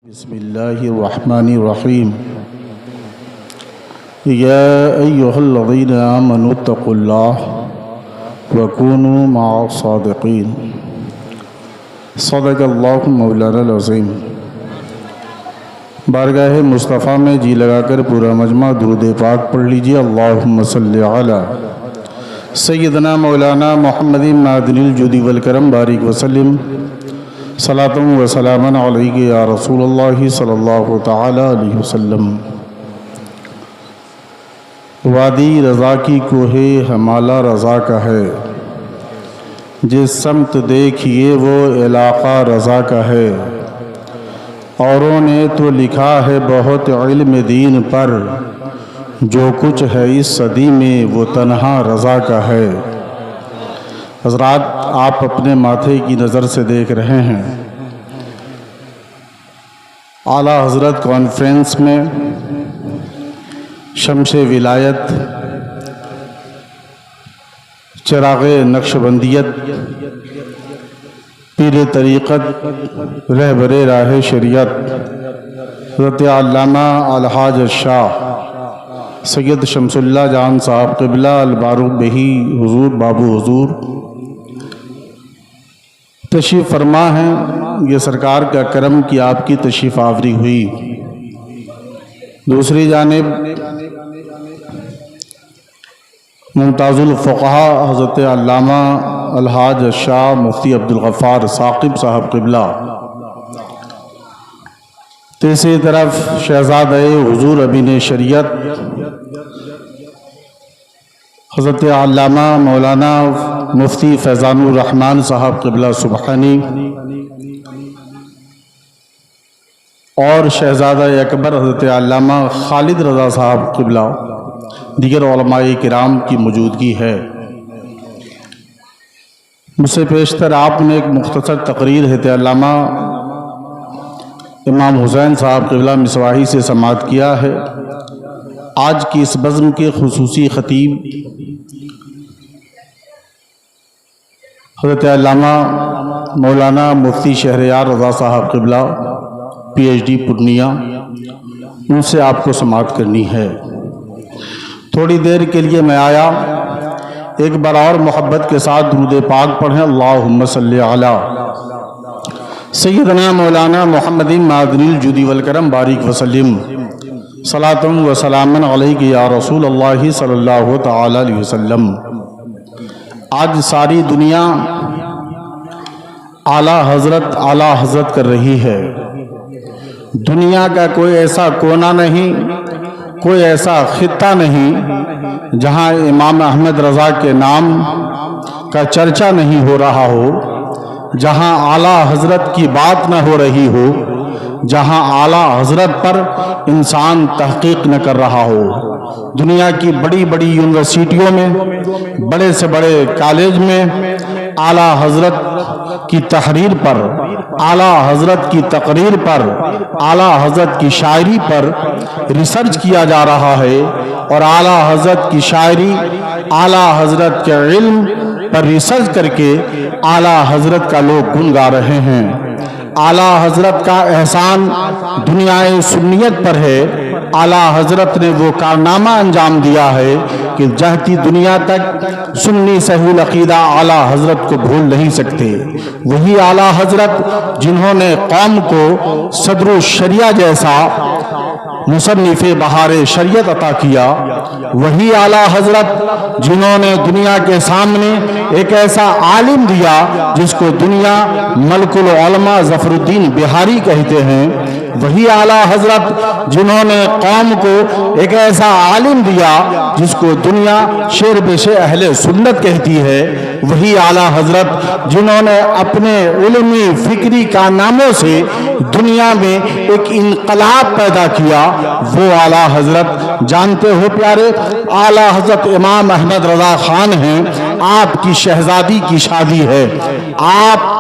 بسم اللہ الرحمن الرحیم یا ایہا الذین آمنوا اتقوا اللہ وکونوا مع الصادقین صدق اللہ مولانا العظیم۔ بارگاہ مصطفیٰ میں جی لگا کر پورا مجمع درود پاک پڑھ لیجئے۔ اللہم صلی علی سیدنا مولانا محمد معدن الجود والکرم بارک وسلم صلاۃ و سلام علیک یا رسول اللہ صلی اللہ تعالی علیہ وسلم۔ وادی رضا کی کوہ ہمالہ رضا کا ہے، جس سمت دیکھیے وہ علاقہ رضا کا ہے۔ اوروں نے تو لکھا ہے بہت علم دین پر، جو کچھ ہے اس صدی میں وہ تنہا رضا کا ہے۔ حضرات، آپ اپنے ماتھے کی نظر سے دیکھ رہے ہیں اعلیٰ حضرت کانفرنس میں شمس ولایت، چراغ نقشبندیت، پیر طریقت، رہبر راہ شریعت حضرت علامہ الحاج الشاہ سید شمس اللہ جان صاحب قبلہ البارک بہی حضور بابو حضور تشریف فرما ہیں۔ یہ سرکار کا کرم کی آپ کی تشریف آوری ہوئی۔ دوسری جانب ممتاز الفقہاء حضرت علامہ الحاج شاہ مفتی عبدالغفار ثاقب صاحب قبلہ، تیسری طرف شہزادہ حضور امین شریعت حضرت علامہ مولانا مفتی فیضان الرحمن صاحب قبلہ سبحانی، اور شہزادہ اکبر حضرت علامہ خالد رضا صاحب قبلہ، دیگر علماء کرام کی موجودگی ہے۔ مجھ سے پیشتر آپ نے ایک مختصر تقریر حضرت علامہ امام حسین صاحب قبلہ مصواحی سے سماعت کیا ہے۔ آج کی اس بزم کے خصوصی خطیب حضرت علامہ مولانا مفتی شہریار رضا صاحب قبلہ پی ایچ ڈی پورنیہ، ان سے آپ کو سماعت کرنی ہے۔ تھوڑی دیر کے لیے میں آیا، ایک بار اور محبت کے ساتھ درود پاک پڑھیں۔ اللہم صلی علی سیدنا مولانا محمد معدن الجود والکرم بارک وسلم صلاۃ و سلام علیک یا رسول اللہ صلی اللہ تعالی علیہ وسلم۔ آج ساری دنیا اعلیٰ حضرت کر رہی ہے۔ دنیا کا کوئی ایسا کونا نہیں، کوئی ایسا خطہ نہیں جہاں امام احمد رضا کے نام کا چرچا نہیں ہو رہا ہو، جہاں اعلیٰ حضرت کی بات نہ ہو رہی ہو، جہاں اعلیٰ حضرت پر انسان تحقیق نہ کر رہا ہو۔ دنیا کی بڑی بڑی یونیورسٹیوں میں، بڑے سے بڑے کالج میں اعلیٰ حضرت کی تحریر پر، اعلیٰ حضرت کی تقریر پر، اعلیٰ حضرت کی شاعری پر ریسرچ کیا جا رہا ہے، اور اعلیٰ حضرت کی شاعری، اعلیٰ حضرت کے علم پر ریسرچ کر کے اعلیٰ حضرت کا لوگ گن گا رہے ہیں۔ اعلیٰ حضرت کا احسان دنیا سنیت پر ہے۔ اعلیٰ حضرت نے وہ کارنامہ انجام دیا ہے کہ جہتی دنیا تک سنی صحیح عقیدہ اعلیٰ حضرت کو بھول نہیں سکتے۔ وہی اعلیٰ حضرت جنہوں نے قوم کو صدر الشریعہ جیسا مصنف بہار شریعت عطا کیا، وہی اعلیٰ حضرت جنہوں نے دنیا کے سامنے ایک ایسا عالم دیا جس کو دنیا ملک العلماء ظفر الدین بہاری کہتے ہیں، وہی اعلیٰ حضرت جنہوں نے قوم کو ایک ایسا عالم دیا جس کو دنیا شیر بش اہل سنت کہتی ہے، وہی اعلیٰ حضرت جنہوں نے اپنے علمی فکری کارناموں سے دنیا میں ایک انقلاب پیدا کیا، وہ اعلیٰ حضرت جانتے ہو پیارے، اعلیٰ حضرت امام احمد رضا خان ہیں۔ آپ کی شہزادی کی شادی ہے. آپ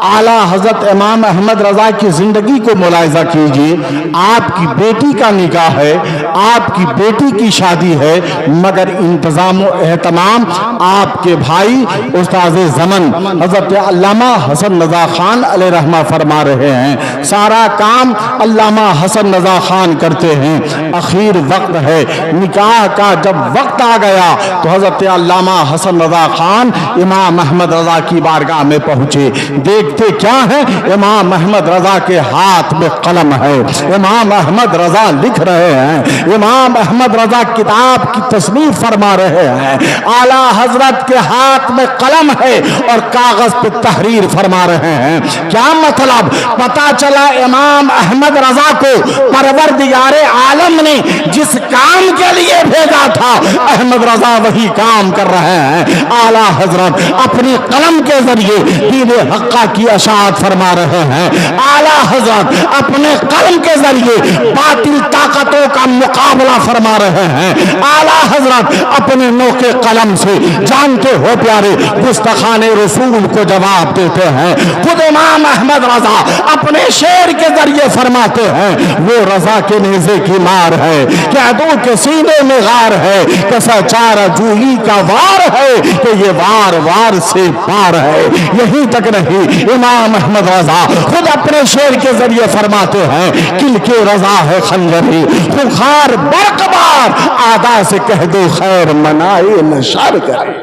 اعلیٰ حضرت امام احمد رضا کی زندگی کو ملاحظہ کیجئے. آپ کی بیٹی کا نکاح ہے, آپ کی بیٹی کی شادی ہے, مگر انتظام و اہتمام آپ کے بھائی استاد زمن حضرت علامہ حسن رضا خان علیہ رحمہ فرما رہے ہیں. سارا کام علامہ حسن رضا خان کرتے ہیں. اخیر وقت ہے نکاح کا, جب وقت آ گیا تو حضرت علامہ حسن رضا خان امام احمد رضا کی بارگاہ میں پہنچے. دیکھتے کیا ہے, امام احمد رضا کے ہاتھ میں قلم ہے. امام احمد رضا لکھ رہے ہیں, امام احمد رضا کتاب کی تصنیف فرما رہے ہیں. اعلیٰ حضرت کے ہاتھ میں قلم ہے اور کاغذ پہ تحریر فرما رہے ہیں. کیا مطلب؟ پتا چلا امام احمد رضا کو پروردگار عالم نے جس کام کے لیے بھیجا تھا, احمد رضا وہی کام کر رہے ہیں. اعلیٰ حضرت اپنی قلم کے ذریعے دین حقہ کی اشاعت فرما رہے ہیں. اعلیٰ حضرت اپنے قلم کے ذریعے باطل طاقتوں کا مقابلہ فرما رہے ہیں. اعلیٰ حضرت اپنے نوکے قلم سے, جانتے ہو پیارے, گستاخان رسول کو جواب دیتے ہیں. خود امام احمد رضا اپنے شعر کے ذریعے فرماتے ہیں, وہ رضا کے نیزے کی مار ہے کہ عدو کے سینے میں غار ہے, کیسا چارہ جوئی کا وار ہے کہ یہ وار وار سے پار ہے. یہی تک نہیں, امام احمد رضا خود اپنے شعر کے ذریعے فرماتے ہیں, کل کے رضا ہے خنجری خونخوار برق بار, آدھا سے کہہ دو خیر منائے نہ شر کرے.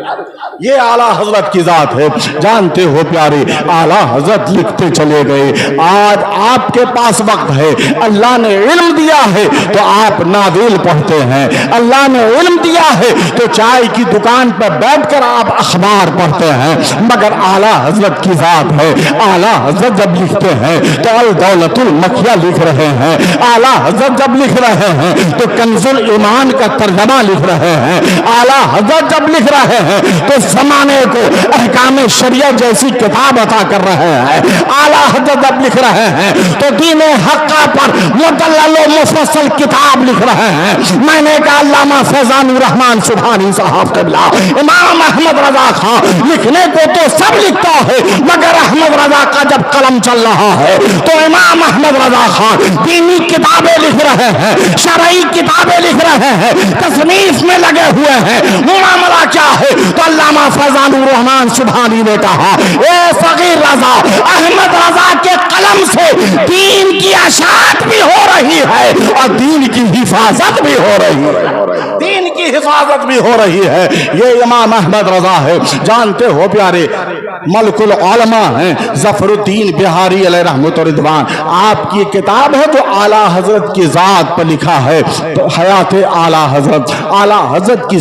یہ اعلیٰ حضرت کی ذات ہے. جانتے ہو پیارے, اعلیٰ حضرت لکھتے چلے گئے. آج آپ کے پاس وقت ہے, اللہ نے علم دیا ہے تو آپ ناول پڑھتے ہیں, اللہ نے علم دیا ہے تو چائے کی دکان پر بیٹھ کر آپ اخبار پڑھتے ہیں. مگر اعلیٰ حضرت کی ذات ہے. اعلیٰ حضرت جب لکھتے ہیں تو الدولت المکیہ لکھ رہے ہیں. اعلیٰ حضرت جب لکھ رہے ہیں تو کنز الایمان کا ترجمہ لکھ رہے ہیں. اعلیٰ حضرت جب لکھ رہے ہیں تو زمانے کو احکام شریعت جیسی کتاب عطا کر رہے ہیں. اعلیٰ حضرت جب لکھ رہے ہیں تو دین حقہ پر مدلل و مفصل کتاب لکھ رہے ہیں. میں نے کہا علامہ فیضان الرحمن سبحانی صاحب قبلہ, امام احمد رضا خان لکھنے کو تو سب لکھتا ہے, مگر احمد رضا کا جب قلم چل رہا ہے تو امام احمد رضا خان دینی کتابیں لکھ رہے ہیں, شرعی کتابیں لکھ رہے ہیں, تصنیف میں لگے ہوئے ہیں. معاملہ کیا ہے؟ تو علامہ فیضان الرحمن سبحانی نے کہا, اے فقیر رضا, احمد رضا کے قلم سے دین کی اشاعت بھی ہو رہی ہے اور دین کی حفاظت بھی ہو رہی ہے. دین کی حفاظت بھی ہو رہی ہے. یہ امام احمد رضا ہے. جانتے ہو پیارے, ملک العلماء ہیں ظفر الدین بہاری علیہ رحمت و رضوان. آپ کی کتاب ہے تو اعلیٰ حضرت کی ذات پر لکھا ہے, تو حیات اعلیٰ حضرت, اعلیٰ حضرت کی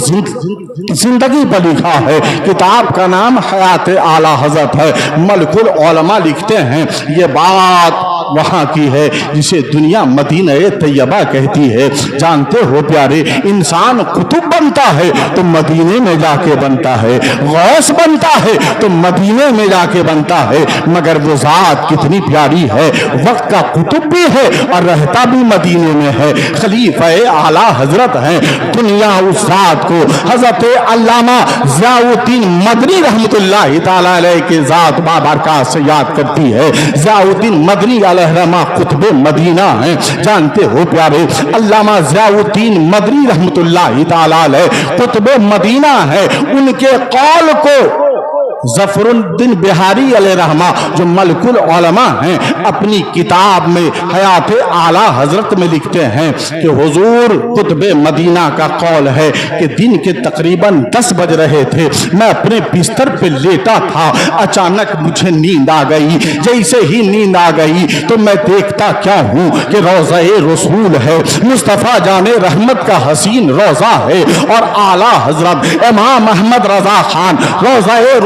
زندگی پر لکھا ہے. کتاب کا نام حیات اعلیٰ حضرت ہے. ملک العلماء لکھتے ہیں, یہ بات وہاں کی ہے جسے دنیا مدینہ طیبہ کہتی ہے. جانتے ہو پیارے, انسان قطب بنتا ہے تو مدینے میں جا کے بنتا ہے, غوث بنتا ہے تو مدینے میں جا کے بنتا ہے. مگر وہ ذات کتنی پیاری ہے, وقت کا قطب بھی ہے اور رہتا بھی مدینے میں ہے. خلیفہ اعلیٰ حضرت ہیں. دنیا اس ذات کو حضرت علامہ ضیاء الدین مدنی رحمت اللہ تعالی علیہ کے ذات بابرکات سے یاد کرتی ہے. ضیاء الدین مدنی علیہ رحمہ قطب مدینہ ہیں. جانتے ہو پیارے, علامہ ضیاء الدین مدنی رحمت اللہ تعالی علیہ قطب مدینہ ہے. ان کے قول کو ظفر الدین بہاری علیہ رحمہ جو ملک العلماء ہیں اپنی کتاب میں حیات اعلیٰ حضرت میں لکھتے ہیں کہ حضور قطب مدینہ کا قول ہے کہ دن کے تقریباً 10 بج رہے تھے, میں اپنے بستر پہ لیٹا تھا, اچانک مجھے نیند آ گئی. جیسے ہی نیند آ گئی تو میں دیکھتا کیا ہوں کہ روضہ رسول ہے, مصطفیٰ جان رحمت کا حسین روضہ ہے, اور اعلیٰ حضرت امام احمد رضا خان روضہ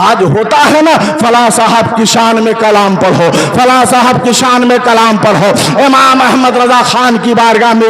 آج ہوتا ہے نا فلاں صاحب کی شان میں کلام پڑھو, فلاں صاحب کی شان میں کلام پڑھو. امام احمد رضا خان کی بارگاہ میں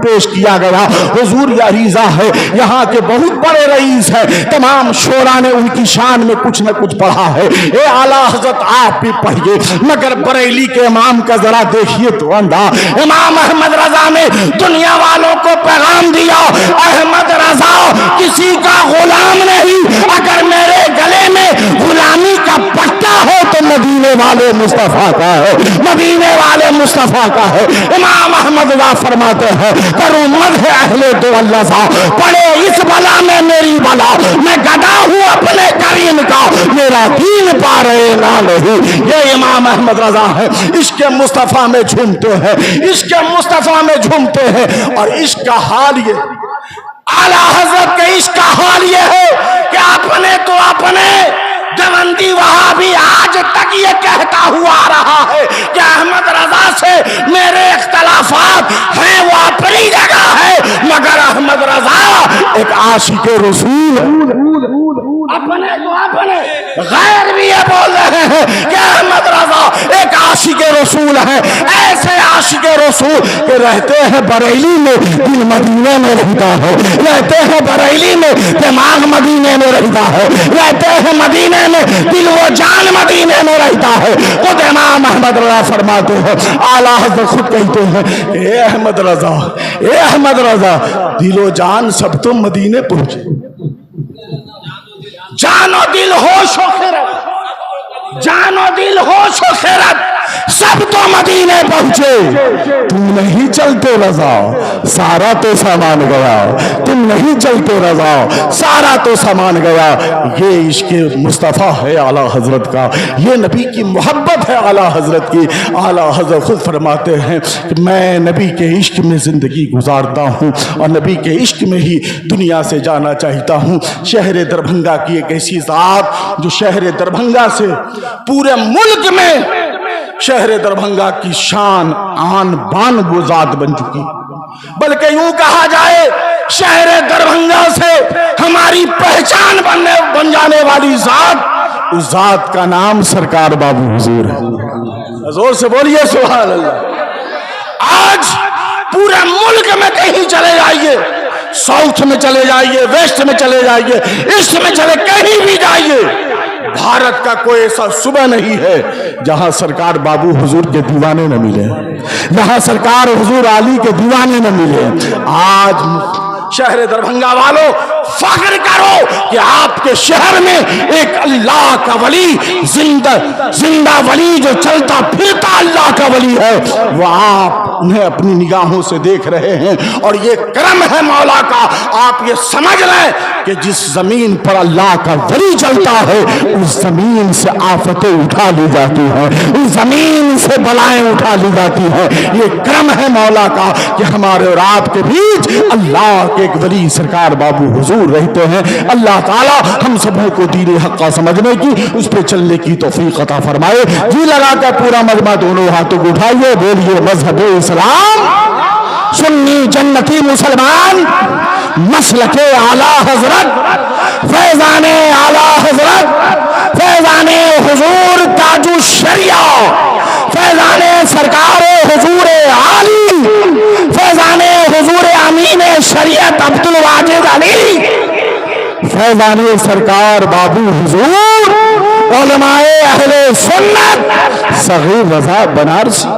پیش کیا گیا, حضور یہ عریضہ ہے, یہاں کے بہت بڑے رئیس ہیں, تمام شورا نے ان کی شان میں کچھ نہ کچھ پڑھا ہے. اے اعلیٰ حضرت آپ بھی پڑھیے, مگر بریلی کے امام کا ذرا دیکھیے تو انداز. امام احمد رضا نے دنیا والوں کو پیغام دیا, احمد رضا کسی کا غلام نہیں, اگر میرے گلے میں غلامی کا پٹا ہے تو مدینے والے مصطفیٰ کا ہے, مدینے والے مصطفیٰ کا ہے. امام احمد رضا فرماتے ہیں کروں مدح اہل دولزا, پڑے اس بلا میں میری بلا, میں گدا ہوں اپنے کریم کا, میرا دین پا رہے نہ نہیں. یہ امام احمد رضا ہے, عشق مصطفیٰ میں جھومتے ہیں, عشق مصطفیٰ میں جھومتے ہیں. اور عشق کا حال یہ, اعلیٰ حضرت کے عشق کا حال یہ ہے کہ اپنے تو اپنے دیوبندی وہابی آج تک یہ کہتا ہوا آ رہا ہے کہ احمد رضا سے میرے اختلافات ہیں, وہ اپنی جگہ ہے, مگر احمد رضا ایک عاشق رسول, اپنے تو اپنے غیر بھی یہ بول رہے ہیں کہ احمد رضا ایک عاشق رسول ہے. ایسے عاشق رسول کہ رہتے ہیں بریلی میں, دل مدینے میں رہتا ہے, رہتے ہیں بریلی میں, دماغ مدینے میں رہتا ہے, رہتے ہیں مدینے میں, دل و جان مدینے میں رہتا ہے. خود امام احمد رضا فرماتے ہیں, اعلیٰ حضرت خود کہتے ہیں اے احمد رضا, اے احمد رضا, دل و جان سب تو مدینے پہنچے, جان و دل ہوش و خیرت, جان و دل ہوش و خیرت سب تو مدینے پہنچے. تم نہیں چلتے رضا, سارا تو سامان گیا, تم نہیں چلتے رضا, سارا تو سامان گیا. یہ عشق مصطفیٰ ہے اعلیٰ حضرت کا, یہ نبی کی محبت ہے اعلیٰ حضرت کی. اعلیٰ حضرت خود فرماتے ہیں کہ میں نبی کے عشق میں زندگی گزارتا ہوں اور نبی کے عشق میں ہی دنیا سے جانا چاہتا ہوں. شہر دربھنگا کی ایک ایسی ذات جو شہر دربھنگا سے پورے ملک میں شہر دربھنگا کی شان آن بان وہ ذات بن چکی, بلکہ یوں کہا جائے شہر دربھنگا سے ہماری پہچان بن جانے والی ذات, اس ذات کا نام سرکار بابو حضور ہے. زور سے بولیے سبحان اللہ. آج پورے ملک میں کہیں چلے جائیے, ساؤتھ میں چلے جائیے, ویسٹ میں چلے جائیے, ایسٹ میں چلے, کہیں بھی جائیے, بھارت کا کوئی ایسا صوبہ نہیں ہے جہاں سرکار بابو حضور کے دیوانے نہ ملے, جہاں سرکار حضور علی کے دیوانے نہ ملے. آج شہر دربھنگا والوں فخر کرو کہ آپ کے شہر میں ایک اللہ کا ولی, زندہ ولی جو چلتا پھرتا اللہ کا ولی ہے, وہ آپ انہیں اپنی نگاہوں سے دیکھ رہے ہیں. اور یہ کرم ہے مولا کا. آپ یہ سمجھ لیں کہ جس زمین پر اللہ کا ولی چلتا ہے اس زمین سے آفتیں اٹھا لی جاتی ہیں, اس زمین سے بلائیں اٹھا لی جاتی ہیں. یہ کرم ہے مولا کا کہ ہمارے اور آپ کے بیچ اللہ کے ایک ولی سرکار بابو حضور رہتے ہیں. اللہ تعالی ہم سبوں کو دین حق کا سمجھنے کی, اس پہ چلنے کی توفیق عطا فرمائے. جی لگا کر پورا مجمع دونوں ہاتھوں کو اٹھائیے, بولیے مذہب اسلام, سنی جنتی مسلمان, مسلک اعلیٰ حضرت, فیضان اعلیٰ حضرت, فیضان حضور تاج الشریعہ, فیضان سرکار حضور عالی, فیضان حضور امین شریعت عبد الواجد علی, فیضان سرکار بابو حضور علماء اہل سنت صغیر رضا بنارسی.